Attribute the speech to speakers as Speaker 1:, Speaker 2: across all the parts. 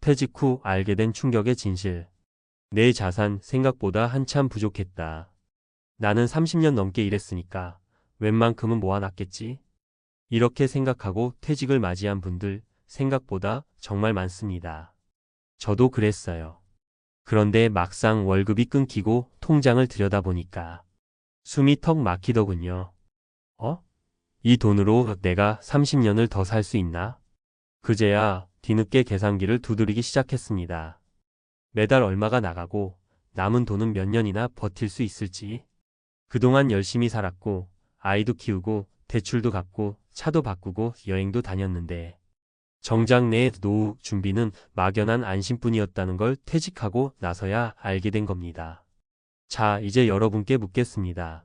Speaker 1: 퇴직 후 알게 된 충격의 진실. 내 자산 생각보다 한참 부족했다. 나는 30년 넘게 일했으니까 웬만큼은 모아놨겠지? 이렇게 생각하고 퇴직을 맞이한 분들 생각보다 정말 많습니다. 저도 그랬어요. 그런데 막상 월급이 끊기고 통장을 들여다보니까 숨이 턱 막히더군요. 이 돈으로 내가 30년을 더 살 수 있나? 그제야 뒤늦게 계산기를 두드리기 시작했습니다. 매달 얼마가 나가고 남은 돈은 몇 년이나 버틸 수 있을지. 그동안 열심히 살았고 아이도 키우고 대출도 갚고 차도 바꾸고 여행도 다녔는데 정작 내 노후 준비는 막연한 안심뿐이었다는 걸 퇴직하고 나서야 알게 된 겁니다. 자, 이제 여러분께 묻겠습니다.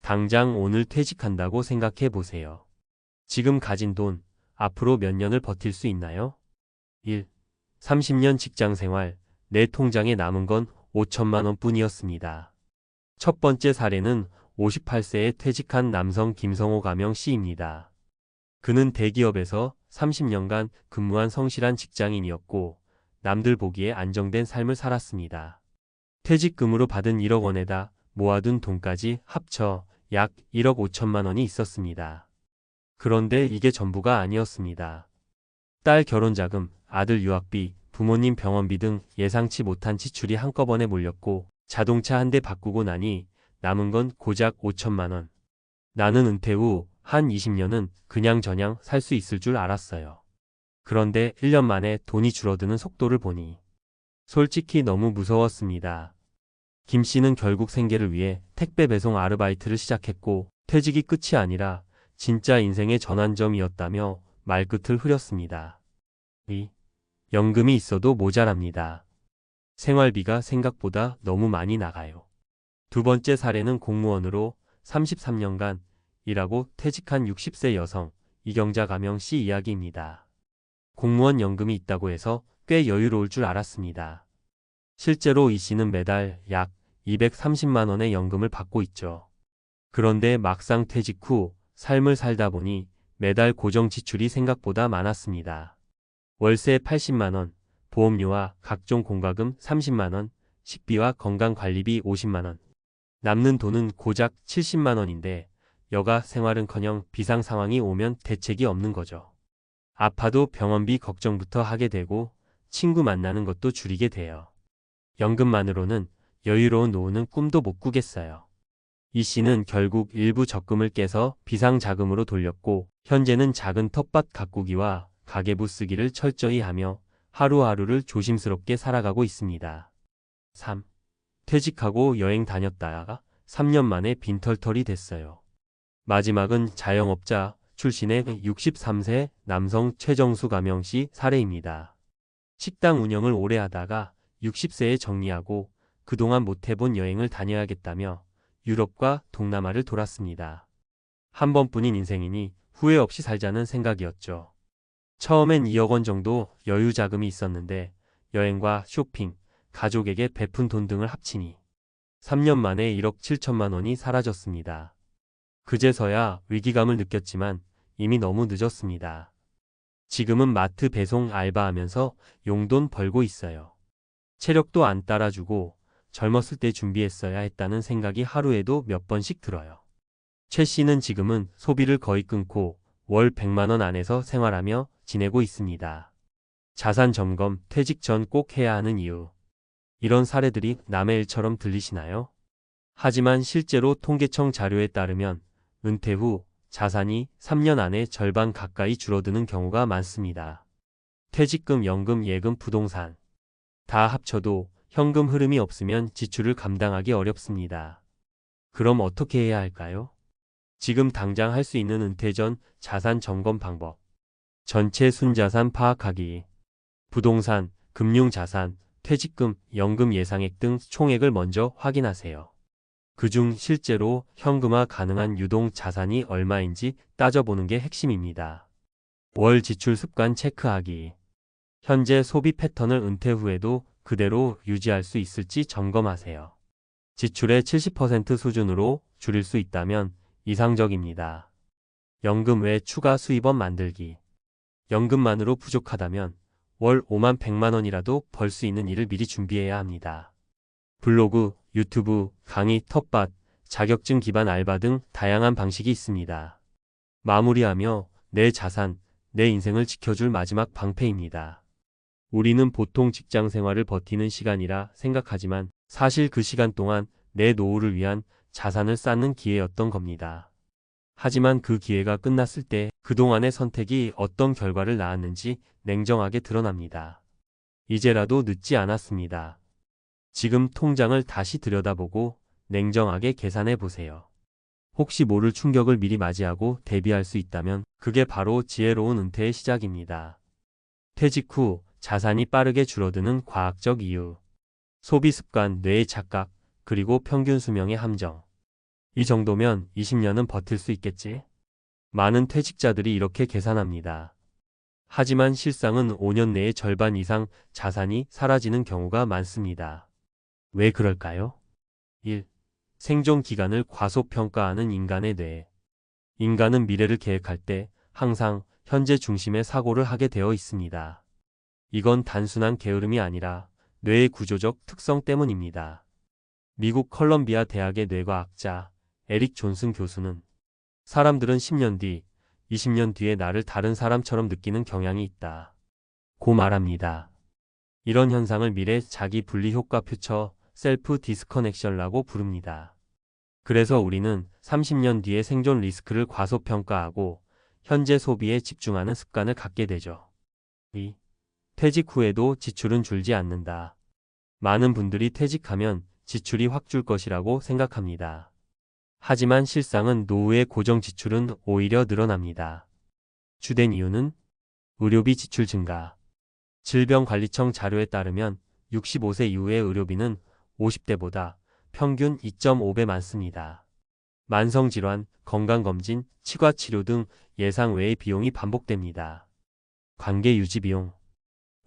Speaker 1: 당장 오늘 퇴직한다고 생각해 보세요. 지금 가진 돈, 앞으로 몇 년을 버틸 수 있나요? 1. 30년 직장 생활, 내 통장에 남은 건 5천만 원 뿐이었습니다. 첫 번째 사례는 58세에 퇴직한 남성 김성호 가명 씨입니다. 그는 대기업에서 30년간 근무한 성실한 직장인이었고 남들 보기에 안정된 삶을 살았습니다. 퇴직금으로 받은 1억 원에다 모아둔 돈까지 합쳐 약 1억 5천만 원이 있었습니다. 그런데 이게 전부가 아니었습니다. 딸 결혼자금, 아들 유학비, 부모님 병원비 등 예상치 못한 지출이 한꺼번에 몰렸고 자동차 한 대 바꾸고 나니 남은 건 고작 5천만 원. 나는 은퇴 후 한 20년은 그냥저냥 살 수 있을 줄 알았어요. 그런데 1년 만에 돈이 줄어드는 속도를 보니 솔직히 너무 무서웠습니다. 김 씨는 결국 생계를 위해 택배 배송 아르바이트를 시작했고 퇴직이 끝이 아니라 진짜 인생의 전환점이었다며 말끝을 흐렸습니다. 2. 연금이 있어도 모자랍니다. 생활비가 생각보다 너무 많이 나가요. 두 번째 사례는 공무원으로 33년간 일하고 퇴직한 60세 여성 이경자 가명 씨 이야기입니다. 공무원 연금이 있다고 해서 꽤 여유로울 줄 알았습니다. 실제로 이 씨는 매달 약 230만 원의 연금을 받고 있죠. 그런데 막상 퇴직 후 삶을 살다 보니 매달 고정 지출이 생각보다 많았습니다. 월세 80만 원, 보험료와 각종 공과금 30만 원, 식비와 건강관리비 50만 원. 남는 돈은 고작 70만 원인데 여가 생활은커녕 비상 상황이 오면 대책이 없는 거죠. 아파도 병원비 걱정부터 하게 되고 친구 만나는 것도 줄이게 돼요. 연금만으로는 여유로운 노후는 꿈도 못 꾸겠어요. 이 씨는 결국 일부 적금을 깨서 비상자금으로 돌렸고 현재는 작은 텃밭 가꾸기와 가계부 쓰기를 철저히 하며 하루하루를 조심스럽게 살아가고 있습니다. 3. 퇴직하고 여행 다녔다가 3년 만에 빈털털이 됐어요. 마지막은 자영업자 출신의 63세 남성 최정수 가명 씨 사례입니다. 식당 운영을 오래 하다가 60세에 정리하고 그동안 못 해본 여행을 다녀야겠다며 유럽과 동남아를 돌았습니다. 한 번뿐인 인생이니 후회 없이 살자는 생각이었죠. 처음엔 2억 원 정도 여유 자금이 있었는데 여행과 쇼핑, 가족에게 베푼 돈 등을 합치니 3년 만에 1억 7천만 원이 사라졌습니다. 그제서야 위기감을 느꼈지만 이미 너무 늦었습니다. 지금은 마트 배송 알바하면서 용돈 벌고 있어요. 체력도 안 따라주고 젊었을 때 준비했어야 했다는 생각이 하루에도 몇 번씩 들어요. 최 씨는 지금은 소비를 거의 끊고 월 100만 원 안에서 생활하며 지내고 있습니다. 자산 점검, 퇴직 전 꼭 해야 하는 이유. 이런 사례들이 남의 일처럼 들리시나요? 하지만 실제로 통계청 자료에 따르면 은퇴 후 자산이 3년 안에 절반 가까이 줄어드는 경우가 많습니다. 퇴직금, 연금, 예금, 부동산 다 합쳐도 현금 흐름이 없으면 지출을 감당하기 어렵습니다. 그럼 어떻게 해야 할까요? 지금 당장 할 수 있는 은퇴 전 자산 점검 방법. 전체 순자산 파악하기. 부동산, 금융자산, 퇴직금, 연금 예상액 등 총액을 먼저 확인하세요. 그중 실제로 현금화 가능한 유동 자산이 얼마인지 따져보는 게 핵심입니다. 월 지출 습관 체크하기. 현재 소비 패턴을 은퇴 후에도 그대로 유지할 수 있을지 점검하세요. 지출의 70% 수준으로 줄일 수 있다면 이상적입니다. 연금 외 추가 수입원 만들기. 연금만으로 부족하다면 월 5만 100만 원이라도 벌 수 있는 일을 미리 준비해야 합니다. 블로그, 유튜브, 강의, 텃밭, 자격증 기반 알바 등 다양한 방식이 있습니다. 마무리하며 내 자산, 내 인생을 지켜줄 마지막 방패입니다. 우리는 보통 직장 생활을 버티는 시간이라 생각하지만 사실 그 시간 동안 내 노후를 위한 자산을 쌓는 기회였던 겁니다. 하지만 그 기회가 끝났을 때 그동안의 선택이 어떤 결과를 낳았는지 냉정하게 드러납니다. 이제라도 늦지 않았습니다. 지금 통장을 다시 들여다보고 냉정하게 계산해 보세요. 혹시 모를 충격을 미리 맞이하고 대비할 수 있다면 그게 바로 지혜로운 은퇴의 시작입니다. 퇴직 후 자산이 빠르게 줄어드는 과학적 이유. 소비 습관, 뇌의 착각, 그리고 평균 수명의 함정. 이 정도면 20년은 버틸 수 있겠지? 많은 퇴직자들이 이렇게 계산합니다. 하지만 실상은 5년 내에 절반 이상 자산이 사라지는 경우가 많습니다. 왜 그럴까요? 1. 생존 기간을 과소평가하는 인간의 뇌. 인간은 미래를 계획할 때 항상 현재 중심의 사고를 하게 되어 있습니다. 이건 단순한 게으름이 아니라 뇌의 구조적 특성 때문입니다. 미국 컬럼비아 대학의 뇌과학자 에릭 존슨 교수는 사람들은 10년 뒤, 20년 뒤에 나를 다른 사람처럼 느끼는 경향이 있다 고 말합니다. 이런 현상을 미래 자기 분리 효과 표처 셀프 디스커넥션이라고 부릅니다. 그래서 우리는 30년 뒤의 생존 리스크를 과소평가하고 현재 소비에 집중하는 습관을 갖게 되죠. 2. 퇴직 후에도 지출은 줄지 않는다. 많은 분들이 퇴직하면 지출이 확 줄 것이라고 생각합니다. 하지만 실상은 노후의 고정 지출은 오히려 늘어납니다. 주된 이유는 의료비 지출 증가. 질병관리청 자료에 따르면 65세 이후의 의료비는 50대보다 평균 2.5배 많습니다. 만성질환, 건강검진, 치과치료 등 예상 외의 비용이 반복됩니다. 관계 유지 비용.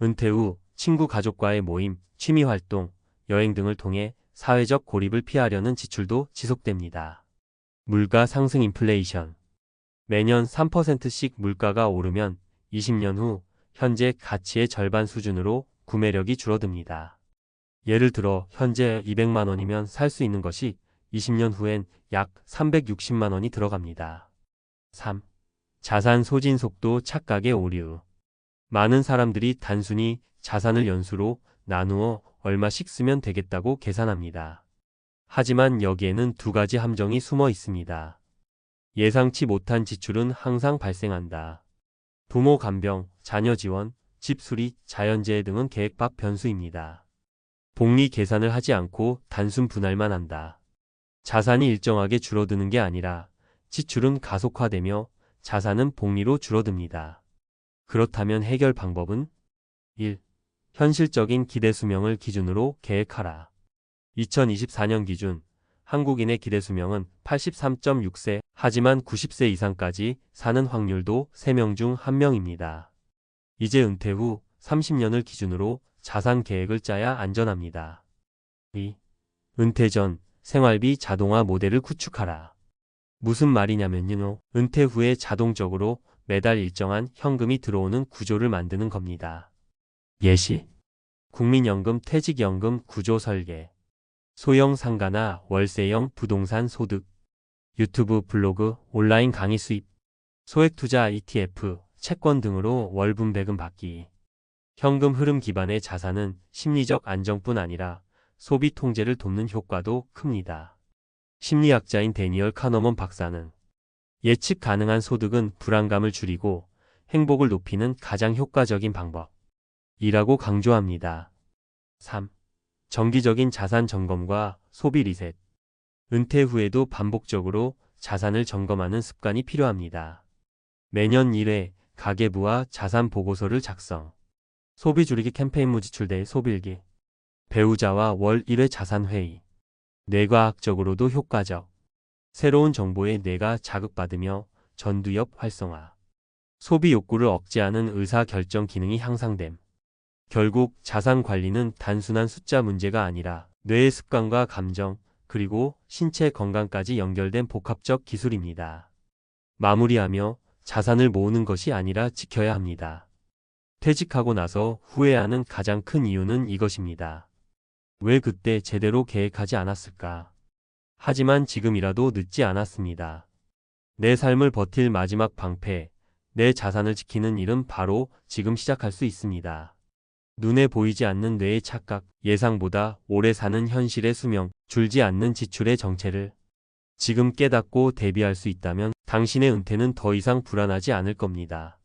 Speaker 1: 은퇴 후 친구 가족과의 모임, 취미활동, 여행 등을 통해 사회적 고립을 피하려는 지출도 지속됩니다. 물가 상승 인플레이션. 매년 3%씩 물가가 오르면 20년 후 현재 가치의 절반 수준으로 구매력이 줄어듭니다. 예를 들어 현재 200만 원이면 살 수 있는 것이 20년 후엔 약 360만 원이 들어갑니다. 3. 자산 소진 속도 착각의 오류. 많은 사람들이 단순히 자산을 연수로 나누어 얼마씩 쓰면 되겠다고 계산합니다. 하지만 여기에는 두 가지 함정이 숨어 있습니다. 예상치 못한 지출은 항상 발생한다. 부모 간병, 자녀 지원, 집 수리, 자연재해 등은 계획 밖 변수입니다. 복리 계산을 하지 않고 단순 분할만 한다. 자산이 일정하게 줄어드는 게 아니라 지출은 가속화되며 자산은 복리로 줄어듭니다. 그렇다면 해결 방법은? 1. 현실적인 기대 수명을 기준으로 계획하라. 2024년 기준 한국인의 기대 수명은 83.6세, 하지만 90세 이상까지 사는 확률도 3명 중 1명입니다. 이제 은퇴 후 30년을 기준으로 자산 계획을 짜야 안전합니다. 2. 은퇴 전 생활비 자동화 모델을 구축하라. 무슨 말이냐면요. 은퇴 후에 자동적으로 매달 일정한 현금이 들어오는 구조를 만드는 겁니다. 예시. 국민연금 퇴직연금 구조 설계. 소형 상가나 월세형 부동산 소득. 유튜브, 블로그, 온라인 강의 수입. 소액투자 ETF, 채권 등으로 월 분배금 받기. 현금 흐름 기반의 자산은 심리적 안정뿐 아니라 소비 통제를 돕는 효과도 큽니다. 심리학자인 데니얼 카너먼 박사는 예측 가능한 소득은 불안감을 줄이고 행복을 높이는 가장 효과적인 방법이라고 강조합니다. 3. 정기적인 자산 점검과 소비 리셋. 은퇴 후에도 반복적으로 자산을 점검하는 습관이 필요합니다. 매년 1회 가계부와 자산 보고서를 작성. 소비 줄이기 캠페인 무지출대 소비일기. 배우자와 월 1회 자산회의. 뇌과학적으로도 효과적. 새로운 정보에 뇌가 자극받으며 전두엽 활성화. 소비 욕구를 억제하는 의사결정 기능이 향상됨. 결국 자산 관리는 단순한 숫자 문제가 아니라 뇌의 습관과 감정, 그리고 신체 건강까지 연결된 복합적 기술입니다. 마무리하며 자산을 모으는 것이 아니라 지켜야 합니다. 퇴직하고 나서 후회하는 가장 큰 이유는 이것입니다. 왜 그때 제대로 계획하지 않았을까? 하지만 지금이라도 늦지 않았습니다. 내 삶을 버틸 마지막 방패, 내 자산을 지키는 일은 바로 지금 시작할 수 있습니다. 눈에 보이지 않는 뇌의 착각, 예상보다 오래 사는 현실의 수명, 줄지 않는 지출의 정체를 지금 깨닫고 대비할 수 있다면 당신의 은퇴는 더 이상 불안하지 않을 겁니다.